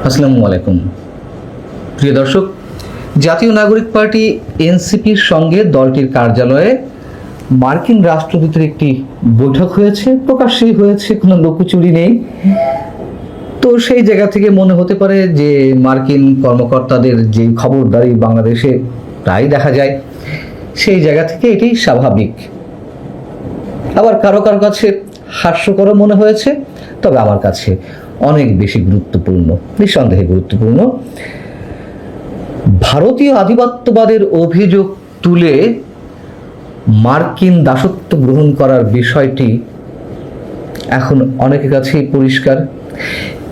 আসসালামু আলাইকুম প্রিয় দর্শক, জাতীয় নাগরিক পার্টি এনসিপির সঙ্গে দলটির কার্যালয়ে মার্কিন রাষ্ট্রদূতের একটি বৈঠক হয়েছে, প্রকাশ্যেই হয়েছে, কোনো লুকোচুরি নেই। তো সেই জায়গা থেকে মনে হতে পারে যে মার্কিন কর্মকর্তাদের যে খবরদারি বাংলাদেশে প্রায় দেখা যায়, সেই জায়গা থেকে এটাই স্বাভাবিক। আবার কারো কারো কাছে হাস্যকর মনে হয়েছে, তবে আমার কাছে অনেক বেশি গুরুত্বপূর্ণ, নিঃসন্দেহে গুরুত্বপূর্ণ। ভারতীয় আধিপত্যবাদের অভিযোগ তুলে মার্কিন দাসত্ব গ্রহণ করার বিষয়টি এখন অনেকের কাছেই পরিষ্কার,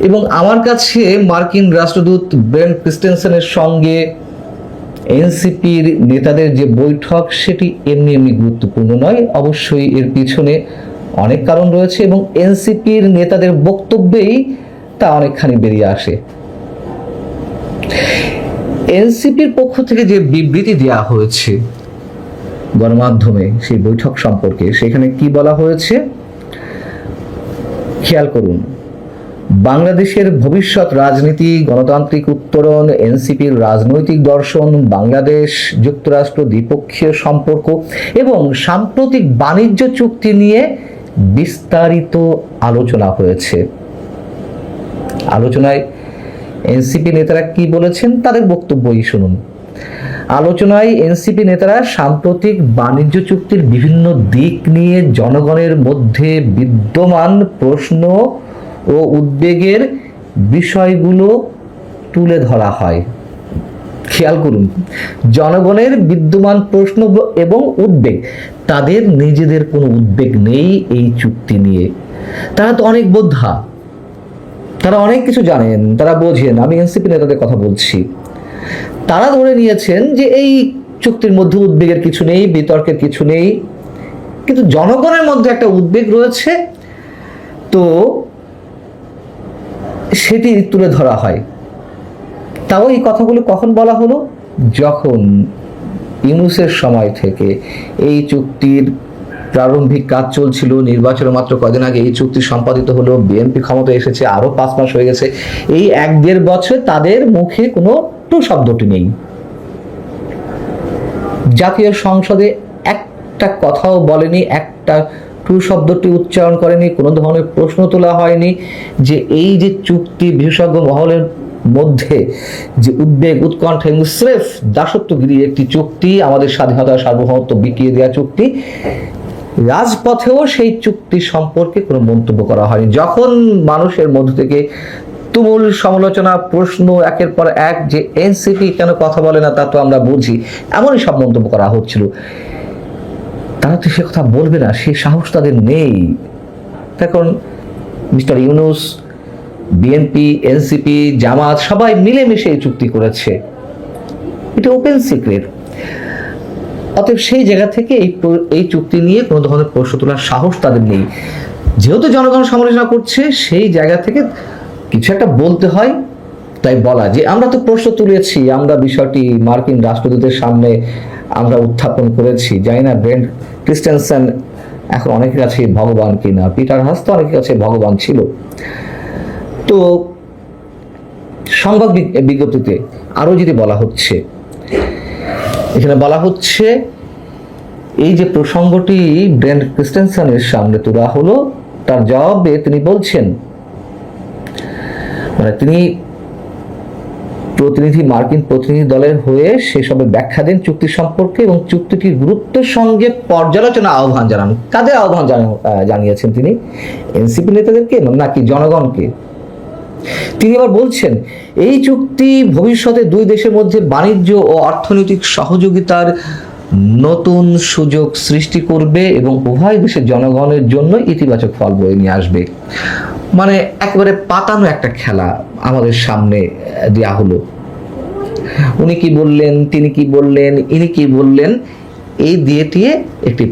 এবং আমার কাছে মার্কিন রাষ্ট্রদূত ব্রেন্ট ক্রিস্টেনসেনের সঙ্গে এনসিপির নেতাদের যে বৈঠক, সেটি এমনি এমনি গুরুত্বপূর্ণ নয়। অবশ্যই এর পিছনে অনেক কারণ রয়েছে এবং এনসিপির নেতাদের বক্তব্যেই তা অনেকখানি বেরিয়ে আসে। এনসিপির পক্ষ থেকে যে বিবৃতি দেওয়া হয়েছে গণমাধ্যমে সেই বৈঠক সম্পর্কে, সেখানে কি বলা হয়েছে খেয়াল করুন। বাংলাদেশের ভবিষ্যৎ রাজনীতি, গণতান্ত্রিক উত্তরণ, এনসিপির রাজনৈতিক দর্শন, বাংলাদেশ যুক্তরাষ্ট্র দ্বিপক্ষীয় সম্পর্ক এবং সাম্প্রতিক বাণিজ্য চুক্তি নিয়ে বিস্তারিত আলোচনা হয়েছে। আলোচনায় এনসিপি নেতারা কি বলেছেন তাদের বক্তব্যই শুনুন। আলোচনায় এনসিপি নেতারা সাম্প্রতিক বাণিজ্য চুক্তির বিভিন্ন দিক নিয়ে জনগণের মধ্যে বিদ্যমান প্রশ্ন ও উদ্বেগের বিষয়গুলো তুলে ধরা হয়। খেয়াল করুন, জনগণের বিদ্যমান প্রশ্ন এবং উদ্বেগ, তাদের নিজেদের কোনো উদ্বেগ নেই এই চুক্তি নিয়ে। তারা তো অনেক বোদ্ধা, তারা অনেক কিছু জানেন, তারা বোঝেন। আমি এনসিপি নেতাদের কথা বলছি। তারা ধরে নিয়েছেন যে এই চুক্তির মধ্যে উদ্বেগের কিছু নেই, বিতর্কের কিছু নেই, কিন্তু জনগণের মধ্যে একটা উদ্বেগ রয়েছে, তো সেটি তুলে ধরা হয়। তাও এই কথাগুলো কখন বলা হলো? যখন ইউনূসের সময় থেকে এই চুক্তির প্রারম্ভিক কাজ চলছিল, নির্বাচনের মাত্র কদিন আগে এই চুক্তি সম্পাদিত হলো, বিএনপি ক্ষমতায় এসেছে, আরো 5 মাস হয়ে গেছে। এই 1-1.5 বছর তাদের মুখে কোনো টু শব্দটি নেই। জাতীয় সংসদে একটা কথাও বলেনি, একটা টু শব্দটি উচ্চারণ করেনি, কোনো ধরনের প্রশ্ন তোলা হয়নি যে এই যে চুক্তি, বিশেষজ্ঞ মহলের মধ্যে যে উদ্বেগ, উৎকণ্ঠা এবং স্রেফ দাসত্বগিরি একটি চুক্তি, আমাদের স্বাধীনতা সার্বভৌমত্ব বিকিয়ে দেওয়া চুক্তি, রাজপথেও সেই চুক্তি সম্পর্কে কোনো মন্তব্য করা হয়নি। যখন মানুষের মধ্য থেকে তুমুল সমালোচনা, প্রশ্ন একের পর এক যে এনসিপি কেন কথা বলে না, তা তো আমরা বুঝি, এমনই সব মন্তব্য করা হচ্ছিল। তারা তো সে কথা বলবে না, সে সাহস তাদের নেই। এখন মিস্টার ইউনূস, বিএনপি, এনসিপি, জামাত সবাই মিলেমিশে এই চুক্তি করেছে, এটা ওপেন সিক্রেট। অতএব সেই জায়গা থেকে এই চুক্তি নিয়ে কোনো ধরনের প্রশ্ন তোলার সাহস তাদের নেই। যেহেতু জনগণ সমালোচনা করছে, সেই জায়গা থেকে কিছু একটা বলতে হয়। তাই বলা যে আমরা তো প্রশ্ন তুলেছি, আমরা বিষয়টি মার্কিন রাষ্ট্রদূতের সামনে আমরা উত্থাপন করেছি। জানি না ব্রেন্ট ক্রিস্টেনসেন এখন অনেকের কাছে ভগবান কিনা, পিটার হাস তো অনেকের কাছে ভগবান ছিল। তো সংবাদ বিজ্ঞপ্তিতে আরো যদি বলা হচ্ছে, এখানে বলা হচ্ছে এই যে প্রসঙ্গটি ব্রেন্ট ক্রিস্টেনসেনের সামনে তোলা হলো, তার জবাবে তিনি বলছেন, মানে তিনি মার্কিন প্রতিনিধি দলের হয়ে সেসবের ব্যাখ্যা দেন চুক্তি সম্পর্কে এবং চুক্তিটির গুরুত্বের সঙ্গে পর্যালোচনা আহ্বান জানান। কাদের আহ্বান জানিয়েছেন তিনি? এনসিপি নেতাদেরকে নাকি জনগণকে? তিনি আবার বলছেন এই চুক্তি ভবিষ্যতে দুই দেশের মধ্যে বাণিজ্য ও অর্থনৈতিক সহযোগিতার নতুন সুযোগ সৃষ্টি করবে এবং উভয় দেশের জনগণের জন্য ইতিবাচক ফল বয়ে নিয়ে আসবে। মানে একেবারে পাতানো একটা খেলা আমাদের সামনে দেয়া হলো। উনি কি বললেন, তিনি কি বললেন, ইনি কি বললেন, এই দিয়ে একটি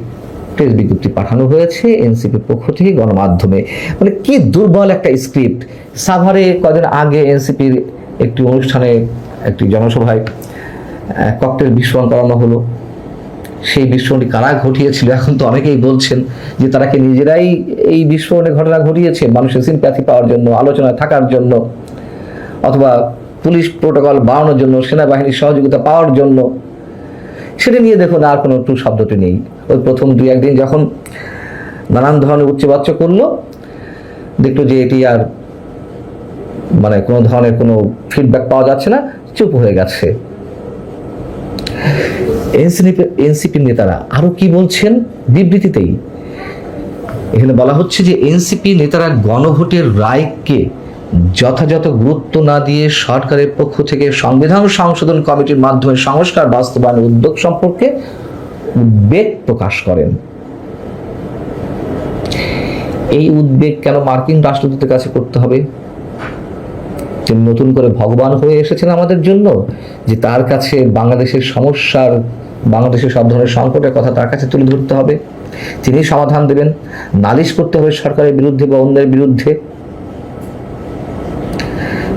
প্রেস বিজ্ঞপ্তি পাঠানো হয়েছে এনসিপির পক্ষ থেকে গণমাধ্যমে। মানে কি দুর্বল একটা স্ক্রিপ্ট। সাভারে কদিন আগে এনসিপির একটি অনুষ্ঠানে, একটি জনসভায় ককটেল বিস্ফোরণ করানো হলো। সেই বিস্ফোরণটি কারা ঘটিয়েছিল এখন তো অনেকেই বলছেন যে তারা কি নিজেরাই এই বিস্ফোরণের ঘটনা ঘটিয়েছে মানুষের সিম্প্যাথি পাওয়ার জন্য, আলোচনায় থাকার জন্য। অথবা পুলিশ প্রোটোকল বাড়ানোর জন্য, সেনাবাহিনীর সহযোগিতা পাওয়ার জন্য, সেটা নিয়ে দেখুন আর কোনো টু শব্দটি নেই। ওই প্রথম 2-1 দিন যখন নানান ধরনের উচ্চবাচ্য করলো, দেখলো যে এটি আর মানে কোনো ধরনের কোনো ফিডব্যাক পাওয়া যাচ্ছে না, চুপ হয়ে গেছে। এনসিপির নেতারা আরো কি বলছেন বিবৃতিতেই, এখানে বলা হচ্ছে যে এনসিপি নেতারা গণভোটের রায়কে যথাযথ গুরুত্ব না দিয়ে সরকারের পক্ষ থেকে সংবিধান সংশোধন কমিটির মাধ্যমে সংস্কার বাস্তবায়নের উদ্যোগ সম্পর্কে উদ্বেগ প্রকাশ করেন। এই উদ্বেগ কেন মার্কিন রাষ্ট্রদূতের কাছে করতে হবে? তিনি নতুন করে ভগবান হয়ে এসেছেন আমাদের জন্য, যে তার কাছে বাংলাদেশের সমস্যার, বাংলাদেশের সব ধরনের সংকটের কথা তার কাছে তুলে ধরতে হবে, তিনি সমাধান দেবেন, নালিশ করতে হবে সরকারের বিরুদ্ধে বা অন্যের বিরুদ্ধে।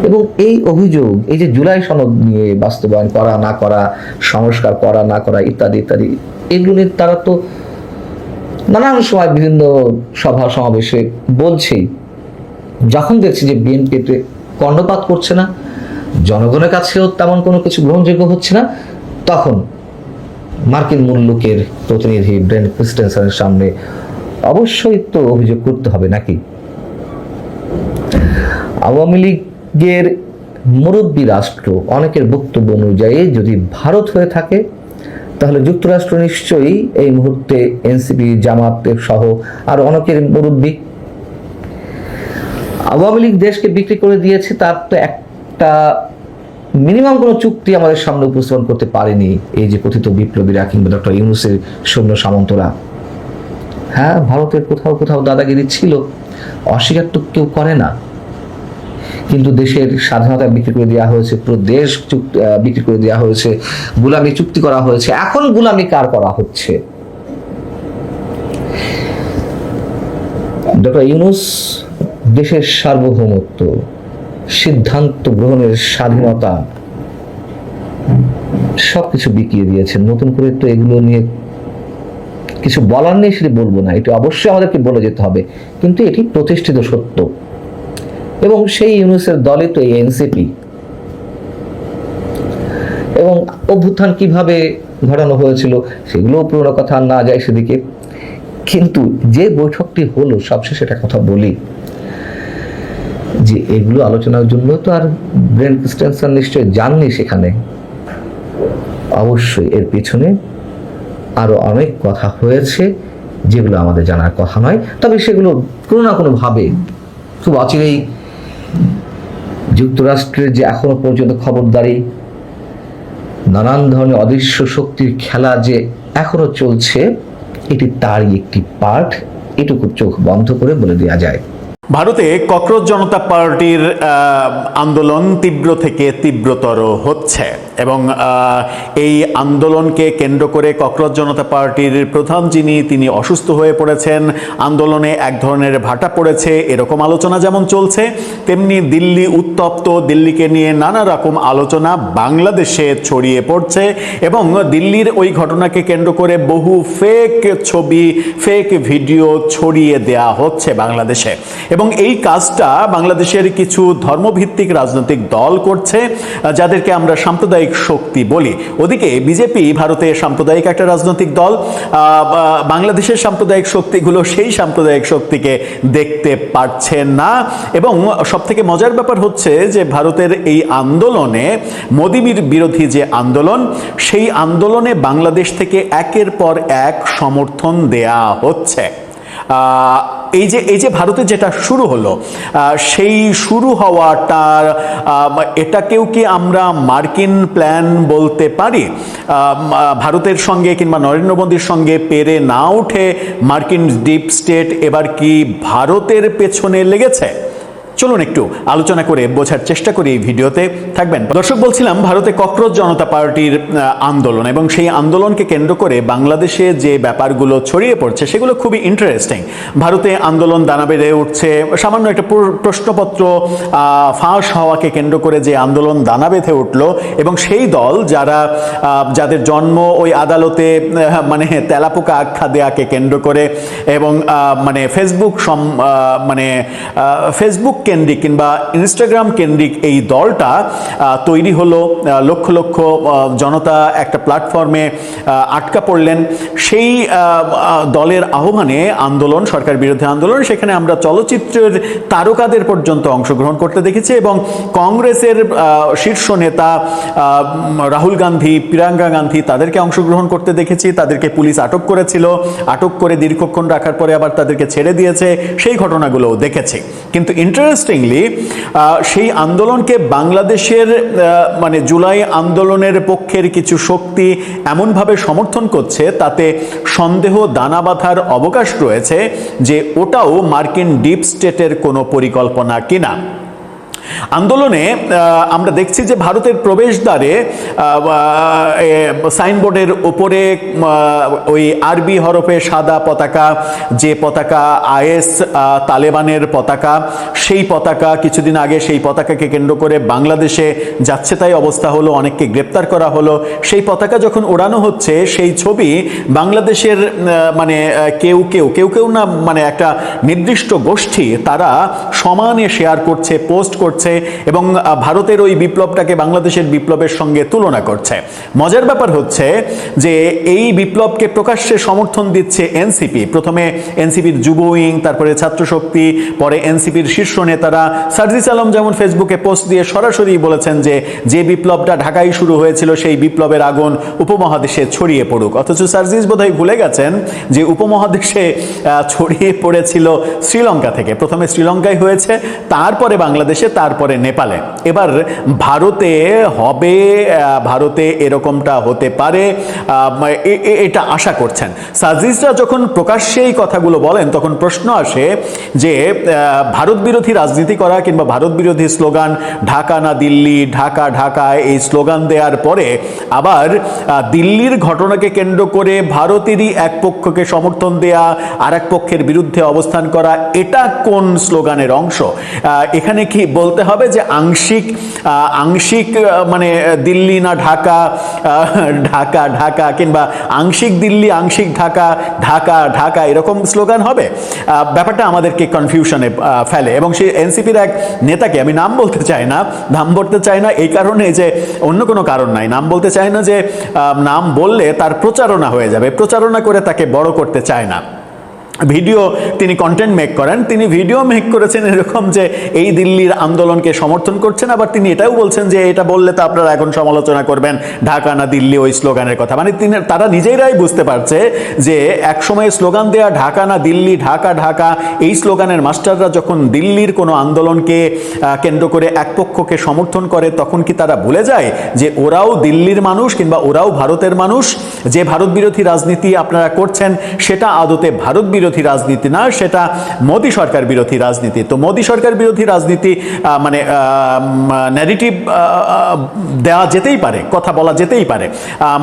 এবং এই অভিযোগ, এই যে জুলাই সনদ নিয়ে বাস্তবায়ন করা না করা, সংস্কার করা না করা ইত্যাদি ইত্যাদি, এগুলো নিয়ে তারা তো নানান সময় বিভিন্ন সভা সমাবেশে বলছেই। যখন দেখছি যে বিএনপিতে কর্ণপাত করছে না, জনগণের কাছেও তেমন কোনো কিছু গ্রহণযোগ্য হচ্ছে না, তখন মার্কিন মূল্যকের প্রতিনিধি ব্রেন ক্রিস্টেনসেনের সামনে অবশ্যই তো অভিযোগ করতে হবে নাকি? আওয়ামী লীগের মুরব্বী রাষ্ট্র অনেকের বক্তব্য অনুযায়ী যদি ভারত হয়ে থাকে, তাহলে যুক্তরাষ্ট্র নিশ্চয়ই এই মুহূর্তে এনসিপি, জামাত সহ আর অনেকের মুরব্বী। আওয়ামী লীগ দেশকে বিক্রি করে দিয়েছে, তার তো একটা মিনিমাম কোনো চুক্তি আমাদের সামনে উপস্থাপন করতে পারেনি এই যে কথিত বিপ্লবীরা কিংবা ডক্টর ইউনূসের সৈন্য সামন্তরা। হ্যাঁ, ভারতের কোথাও কোথাও দাদাগিরি ছিল, অস্বীকার তো কেউ করে না, কিন্তু দেশের স্বাধীনতা বিক্রি করে দেওয়া হয়েছে, পুরো দেশ বিক্রি করে দেওয়া হয়েছে, গোলামি চুক্তি করা হয়েছে। এখন গোলামি কার করা হচ্ছে? ডক্টর ইউনূস দেশের সার্বভৌমত্ব, সিদ্ধান্ত গ্রহণের স্বাধীনতা সবকিছু বিকিয়ে দিয়েছেন। নতুন করে তো এগুলো নিয়ে কিছু বলার নেই, সেটা বলবো না, এটা অবশ্যই আমাদেরকে বলে যেতে হবে, কিন্তু এটি প্রতিষ্ঠিত সত্য। এবং সেই ইউনূসের দলে তো এই এনসিপি। এবং অভ্যুত্থান কিভাবে ঘটানো হয়েছিল সেগুলো পুরোনো কথা, না যায় সেদিকে। কিন্তু যে বৈঠকটি হলো, সবশেষে একটা কথা বলি, যে এগুলো আলোচনার জন্য তো আর ব্রেন ক্রিস্টেনসেন নিশ্চয়ই যাননি সেখানে। অবশ্যই এর পিছনে আরো অনেক কথা হয়েছে যেগুলো আমাদের জানার কথা নয়, তবে সেগুলো কোনো না কোনো ভাবে খুব অচিরেই যুক্তরাষ্ট্রের যে এখনো পর্যন্ত খবরদারি, নানান ধরনের অদৃশ্য শক্তির খেলা যে এখনো চলছে, এটি তারই একটি পার্ট, এটুকু চোখ বন্ধ করে বলে দেওয়া যায়। ভারতে ককরোচ জনতা পার্টির আন্দোলন তীব্র থেকে তীব্রতর হচ্ছে এবং এই আন্দোলনকে কেন্দ্র করে ককরোচ জনতা পার্টির প্রধান তিনি অসুস্থ হয়ে পড়েছেন, আন্দোলনে এক ধরনের ভাটা পড়েছে, এরকম আলোচনা যেমন চলছে, তেমনি দিল্লি উত্তপ্ত, দিল্লিকে নিয়ে নানা রকম আলোচনা বাংলাদেশে ছড়িয়ে পড়ছে এবং দিল্লির ওই ঘটনাকে কেন্দ্র করে বহু ফেক ছবি, ফেক ভিডিও ছড়িয়ে দেয়া হচ্ছে বাংলাদেশে। এবং এই কাজটা বাংলাদেশের কিছু ধর্মভিত্তিক রাজনৈতিক দল করছে, যাদেরকে আমরা সাম্প্রদায়িক শক্তি বলি। ওদিকে বিজেপি ভারতে সাম্প্রদায়িক একটা রাজনৈতিক দল, বাংলাদেশের সাম্প্রদায়িক শক্তিগুলো সেই সাম্প্রদায়িক শক্তিকে দেখতে পারছে না। এবং সবথেকে মজার ব্যাপার হচ্ছে যে ভারতের এই আন্দোলনে, মোদী বিরোধী যে আন্দোলন, সেই আন্দোলনে বাংলাদেশ থেকে একের পর এক সমর্থন দেয়া হচ্ছে। এই যে ভারতে যেটা শুরু হলো, সেই শুরু হওয়াটার এটাকেও কি আমরা মার্কিন প্ল্যান বলতে পারি? ভারতের সঙ্গে কিংবা নরেন্দ্র মোদীর সঙ্গে পেরে না উঠে মার্কিন ডিপ স্টেট এবার কি ভারতের পেছনে লেগেছে? চলুন একটু আলোচনা করে বোঝার চেষ্টা করি এই ভিডিওতে, থাকবেন। দর্শক, বলছিলাম ভারতে ককরোচ জনতা পার্টির আন্দোলন এবং সেই আন্দোলনকে কেন্দ্র করে বাংলাদেশে যে ব্যাপারগুলো ছড়িয়ে পড়ছে সেগুলো খুবই ইন্টারেস্টিং। ভারতে আন্দোলন দানা বেঁধে উঠছে, সামান্য একটা প্রশ্নপত্র ফাঁস হওয়াকে কেন্দ্র করে যে আন্দোলন দানা বেঁধে উঠল, এবং সেই দল যাদের জন্ম ওই আদালতে মানে তেলাপোকা আখ্যা দেয়াকে কেন্দ্র করে, এবং ফেসবুক কেন্দ্রিক কিংবা ইনস্টাগ্রাম কেন্দ্রিক এই দলটা তৈরি হলো, লক্ষ লক্ষ জনতা একটা প্ল্যাটফর্মে আটকা পড়লেন। সেই দলের আহ্বানে আন্দোলন, সরকার বিরোধী আন্দোলন, সেখানে আমরা চলচ্চিত্রের তারকাদের পর্যন্ত অংশগ্রহণ করতে দেখেছি এবং কংগ্রেসের শীর্ষ নেতা রাহুল গান্ধী, প্রিয়াঙ্কা গান্ধী তাদেরকে অংশগ্রহণ করতে দেখেছি। তাদেরকে পুলিশ আটক করেছিল, আটক করে দীর্ঘক্ষণ রাখার পরে আবার তাদেরকে ছেড়ে দিয়েছে, সেই ঘটনাগুলোও দেখেছি। কিন্তু ইন্টারেস্টিংলি সেই আন্দোলনকে বাংলাদেশের মানে জুলাই আন্দোলনের পক্ষের কিছু শক্তি এমনভাবে সমর্থন করছে, তাতে সন্দেহ দানা বাঁধার অবকাশ রয়েছে যে ওটাও মার্কিন ডিপ স্টেটের কোনো পরিকল্পনা কিনা। আন্দোলনে আমরা দেখছি যে ভারতের প্রবেশদ্বারে সাইনবোর্ডের উপরে ওই আরবি হরফে সাদা পতাকা, যে পতাকা আইএস তালেবানের পতাকা, সেই পতাকা কিছুদিন আগে সেই পতাকাকে কেন্দ্র করে বাংলাদেশে যাচ্ছে তাই অবস্থা হলো, অনেককে গ্রেপ্তার করা হলো। সেই পতাকা যখন ওড়ানো হচ্ছে, সেই ছবি বাংলাদেশের মানে কেউ কেউ না, মানে একটা নির্দিষ্ট গোষ্ঠী তারা সমানে শেয়ার করছে, পোস্ট করছে এবং ভারতের ওই বিপ্লবটাকে বাংলাদেশের বিপ্লবের সঙ্গে তুলনা করছে। মজার ব্যাপার হচ্ছে যে এই বিপ্লবকে প্রকাশ্যে সমর্থন দিচ্ছে এনসিপি। প্রথমে এনসিপির যুব উইং, তারপরে ছাত্র শক্তি, পরে এনসিপির শীর্ষ নেতারা। সার্জিস আলম যেমন ফেসবুকে পোস্ট দিয়ে সরাসরি বলেছেন যে বিপ্লবটা ঢাকায় শুরু হয়েছিল, সেই বিপ্লবের আগুন উপমহাদেশে ছড়িয়ে পড়ুক। অথচ সার্জিস বোধহয় ভুলে গেছেন যে উপমহাদেশে ছড়িয়ে পড়েছিল শ্রীলঙ্কা থেকে। প্রথমে শ্রীলঙ্কায় হয়েছে, তারপরে বাংলাদেশে, তারপরে নেপালে। এবার ভারতে হবে, ভারতে এরকমটা হতে পারে, এটা আশা করছেন। সার্জিসরা যখন প্রকাশ্যে এই কথাগুলো বলেন, তখন প্রশ্ন আসে যে ভারত বিরোধী রাজনীতি করা কিংবা ভারত বিরোধী স্লোগান, ঢাকা না দিল্লি, ঢাকা ঢাকা, এই স্লোগান দেওয়ার পরে আবার দিল্লির ঘটনাকে কেন্দ্র করে ভারতেরই এক পক্ষকে সমর্থন দেয়া, আর এক পক্ষের বিরুদ্ধে অবস্থান করা, এটা কোন স্লোগানের অংশ? এখানে কি বলতে হবে যে আংশিক মানে দিল্লি না ঢাকা, ঢাকা ঢাকা, কিংবা আংশিক দিল্লি আংশিক ঢাকা, ঢাকা ঢাকা, এরকম স্লোগান হবে? ব্যাপারটা আমাদেরকে কনফিউশনে ফেলে। এবং সেই এনসিপির এক নেতাকে, আমি নাম বলতে চাই না এই কারণে যে অন্য কোনো কারণ নাই, নাম বলতে চাই না যে নাম বললে তার প্রচারণা হয়ে যাবে, প্রচারণা করে তাকে বড় করতে চায় না। ভিডিও তিনি কন্টেন্ট মেক করেন, তিনি ভিডিও মেক করেছেন এরকম যে এই দিল্লির আন্দোলনকে সমর্থন করছেন, আবার তিনি এটাও বলছেন যে এটা বললে তো আপনারা এখন সমালোচনা করবেন ঢাকা না দিল্লি ওই স্লোগানের কথা। মানে তারা নিজেরাই বুঝতে পারছে যে একসময় স্লোগান দেয়া ঢাকা না দিল্লি, ঢাকা ঢাকা, এই স্লোগানের মাস্টাররা যখন দিল্লির কোনো আন্দোলনকে কেন্দ্র করে এক পক্ষকে সমর্থন করে, তখন কি তারা ভুলে যায় যে ওরাও দিল্লির মানুষ কিংবা ওরাও ভারতের মানুষ? যে ভারত বিরোধী রাজনীতি আপনারা করছেন সেটা আদতে ভারত বিরোধী রাজনীতি না, সেটা মোদী সরকার বিরোধী রাজনীতি। তো মোদী সরকার বিরোধী রাজনীতি মানে ন্যারেটিভ দেওয়া যেতেই পারে, কথা বলা যেতেই পারে।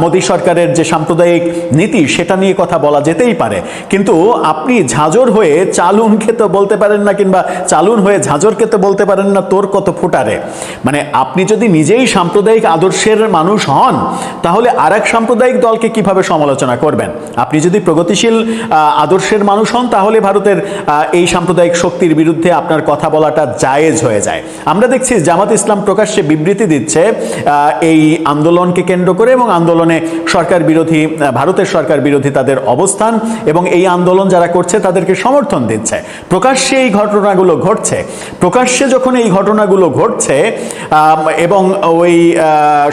মোদী সরকারের যে সাম্প্রদায়িক নীতি সেটা নিয়ে কথা বলা যেতেই পারে, কিন্তু আপনি ঝাঁঝর হয়ে চালুনকে তো বলতে পারেন না, কিংবা চালুন হয়ে ঝাঁঝরকে তো বলতে পারেন না তোর কত ফুটারে। মানে আপনি যদি নিজেই সাম্প্রদায়িক আদর্শের মানুষ হন, তাহলে আর এক সাম্প্রদায়িক দলকে কিভাবে সমালোচনা করবেন? আপনি যদি প্রগতিশীল আদর্শের মানুষ হন, তাহলে ভারতের এই সাম্প্রদায়িক শক্তির বিরুদ্ধে আপনার কথা বলাটা জায়েজ হয়ে যায়। আমরা দেখছি জামাত ইসলাম প্রকাশ্যে বিবৃতি দিচ্ছে এই আন্দোলনকে কেন্দ্র করে, এবং আন্দোলনে সরকার বিরোধী, ভারতের সরকার বিরোধী তাদের অবস্থান, এবং এই আন্দোলন যারা করছে তাদেরকে সমর্থন দিচ্ছে। প্রকাশ্যে এই ঘটনাগুলো ঘটছে, প্রকাশ্যে যখন এই ঘটনাগুলো ঘটছে এবং ওই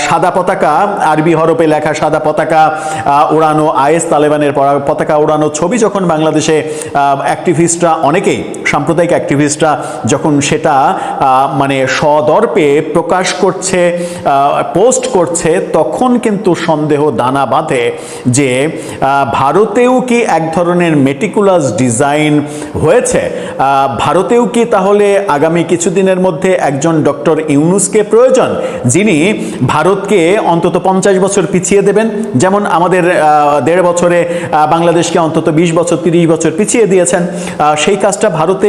সাদা পতাকা, আরবি হরফে লেখা সাদা পতাকা ওড়ানো, আইএস তালেবানের পতাকা ওড়ানো ছবি যখন বাংলাদেশে অ্যাক্টিভিস্টরা, অনেকেই সাম্প্রদায়িক অ্যাক্টিভিস্টরা যখন সেটা মানে সদর্পে প্রকাশ করছে, পোস্ট করছে, তখন কিন্তু সন্দেহ দানা বাঁধে যে ভারতেও কি এক ধরনের মেটিকুলাস ডিজাইন হয়েছে? ভারতেও কি তাহলে আগামী কিছুদিনের মধ্যে একজন ডক্টর ইউনূসকে প্রয়োজন, যিনি ভারতকে অন্তত 50 বছর পিছিয়ে দেবেন? যেমন আমাদের 1.5 বছরে বাংলাদেশকে অন্তত 20 বছর 30 বছর বছর পিছিয়ে দিয়েছেন। সেই কাজটা ভারতে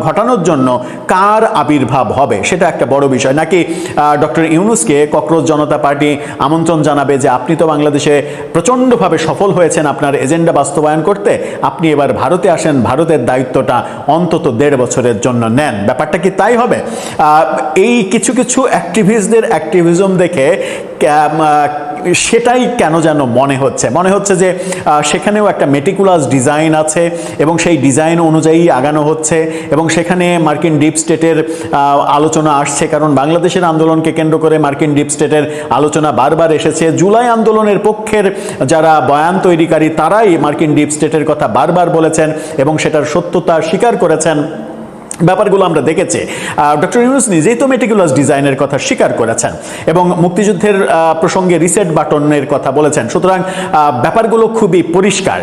ঘটানোর জন্য কার আবির্ভাব হবে সেটা একটা বড় বিষয়, নাকি ডক্টর ইউনূসকে ককরোচ জনতা পার্টি আমন্ত্রণ জানাবে যে আপনি তো বাংলাদেশে প্রচণ্ডভাবে সফল হয়েছেন আপনার এজেন্ডা বাস্তবায়ন করতে, আপনি এবার ভারতে আসেন, ভারতের দায়িত্বটা অন্তত 1.5 বছরের জন্য নেন। ব্যাপারটা কি তাই হবে? এই কিছু কিছু অ্যাক্টিভিস্টদের অ্যাক্টিভিজম দেখে সেটাই কেন যেন মনে হচ্ছে যে সেখানেও একটা মেটিকুলাস ডিজাইন আছে এবং সেই ডিজাইন অনুযায়ী আগানো হচ্ছে এবং সেখানে মার্কিন ডিপ স্টেটের আলোচনা আসছে, কারণ বাংলাদেশের আন্দোলনকে কেন্দ্র করে মার্কিন ডিপ স্টেটের আলোচনা বারবার এসেছে। জুলাই আন্দোলনের পক্ষের যারা বয়ান তৈরিকারী তারাই মার্কিন ডিপ স্টেটের কথা বারবার বলেছেন এবং সেটার সত্যতা স্বীকার করেছেন। ব্যাপারগুলো আমরা দেখেছি। ডক্টর ইউনূস নিজেই তো মেটিকুলাস ডিজাইনের কথা স্বীকার করেছেন এবং মুক্তিযুদ্ধের প্রসঙ্গে রিসেট বাটনের কথা বলেছেন। সুতরাং ব্যাপারগুলো খুবই পরিষ্কার।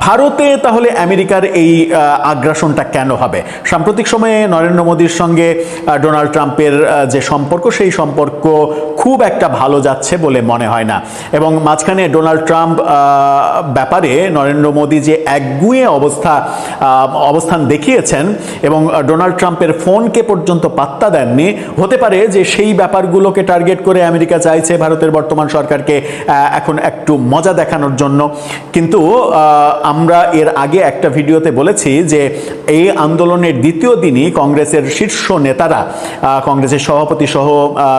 ভারতে তাহলে আমেরিকার এই আগ্রাসনটা কেন হবে? সাম্প্রতিক সময়ে নরেন্দ্র মোদীর সঙ্গে ডোনাল্ড ট্রাম্পের যে সম্পর্ক, সেই সম্পর্ক খুব একটা ভালো যাচ্ছে বলে মনে হয় না এবং মাঝখানে ডোনাল্ড ট্রাম্প ব্যাপারে নরেন্দ্র মোদী যে একগুঁয়ে অবস্থান দেখিয়েছেন এবং ডোনাল্ড ট্রাম্পের ফোনকে পর্যন্ত পাত্তা দেননি, হতে পারে যে সেই ব্যাপারগুলোকে টার্গেট করে আমেরিকা চাইছে ভারতের বর্তমান সরকারকে এখন একটু মজা দেখানোর জন্য। কিন্তু আমরা এর আগে একটা ভিডিওতে বলেছি যে এই আন্দোলনের দ্বিতীয় দিনই কংগ্রেসের শীর্ষ নেতারা, কংগ্রেসের সভাপতি সহ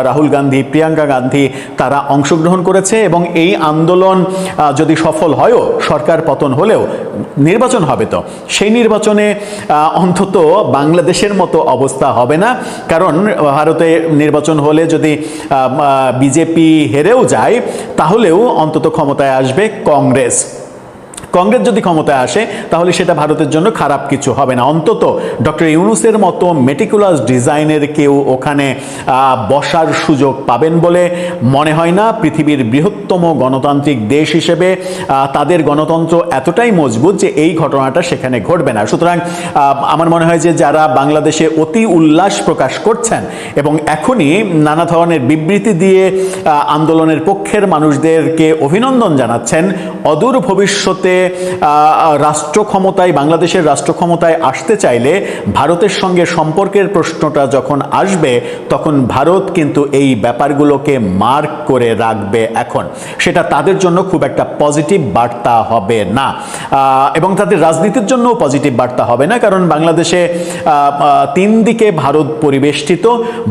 রাহুল গান্ধী, প্রিয়াঙ্কা গান্ধী, তারা অংশগ্রহণ করেছে এবং এই আন্দোলন যদি সফল হয়ও, সরকার পতন হলেও নির্বাচন হবে, তো সেই নির্বাচনে অন্তত বাংলাদেশের মতো অবস্থা হবে না। কারণ ভারতে নির্বাচন হলে যদি বিজেপি হেরেও যায় তাহলেও অন্তত ক্ষমতায় আসবে কংগ্রেস। কংগ্রেস যদি ক্ষমতায় আসে তাহলে সেটা ভারতের জন্য খারাপ কিছু হবে না। অন্তত ডক্টর ইউনূসের মতো মেটিকুলাস ডিজাইনের কেউ ওখানে বসার সুযোগ পাবেন বলে মনে হয় না। পৃথিবীর বৃহত্তম গণতান্ত্রিক দেশ হিসেবে তাদের গণতন্ত্র এতটাই মজবুত যে এই ঘটনাটা সেখানে ঘটবে না। সুতরাং আমার মনে হয় যে যারা বাংলাদেশে অতি উল্লাস প্রকাশ করছেন এবং এখনই নানা ধরনের বিবৃতি দিয়ে আন্দোলনের পক্ষের মানুষদেরকে অভিনন্দন জানাচ্ছেন, অদূর ভবিষ্যতে রাষ্ট্র ক্ষমতায়, বাংলাদেশের রাষ্ট্র ক্ষমতায় আসতে চাইলে ভারতের সঙ্গে সম্পর্কের প্রশ্নটা যখন আসবে তখন ভারত কিন্তু এই ব্যাপারগুলোকে মার্ক করে রাখবে। এখন সেটা তাদের জন্য খুব একটা পজিটিভ বার্তা হবে না এবং তাদের রাজনীতির জন্যও পজিটিভ বার্তা হবে না, কারণ বাংলাদেশে 3 দিকে ভারত পরিবেষ্টিত।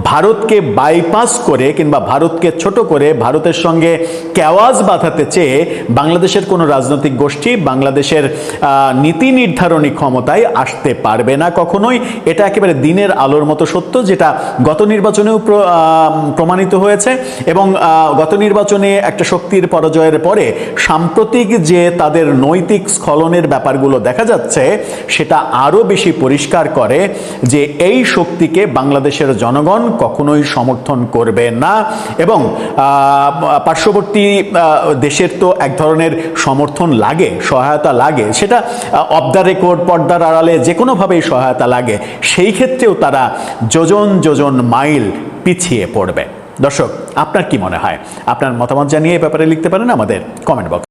ভারতকে বাইপাস করে কিংবা ভারতকে ছোট করে ভারতের সঙ্গে কেওয়াজ বাঁধাতে চেয়ে বাংলাদেশের কোনো রাজনৈতিক গোষ্ঠী বাংলাদেশের নীতি নির্ধারণী ক্ষমতায় আসতে পারবে না কখনোই। এটা একেবারে দিনের আলোর মতো সত্য, যেটা গত নির্বাচনেও প্রমাণিত হয়েছে এবং গত নির্বাচনে একটা শক্তির পরাজয়ের পরে সাম্প্রতিক যে তাদের নৈতিক স্খলনের ব্যাপারগুলো দেখা যাচ্ছে সেটা আরো বেশি পরিষ্কার করে যে এই শক্তিকে বাংলাদেশের জনগণ কখনোই সমর্থন করবে না এবং পার্শ্ববর্তী দেশের তো এক ধরনের সমর্থন লাগে, সহায়তা লাগে, সেটা অফ দ্য রেকর্ড, পর্দার আড়ালে যে কোনোভাবেই সহায়তা লাগে, সেই ক্ষেত্রেও তারা যোজন যোজন মাইল পিছিয়ে পড়বে। দর্শক, আপনার কি মনে হয়? আপনার মতামত জানিয়ে এই ব্যাপারে লিখতে পারেন আমাদের কমেন্ট বক্স।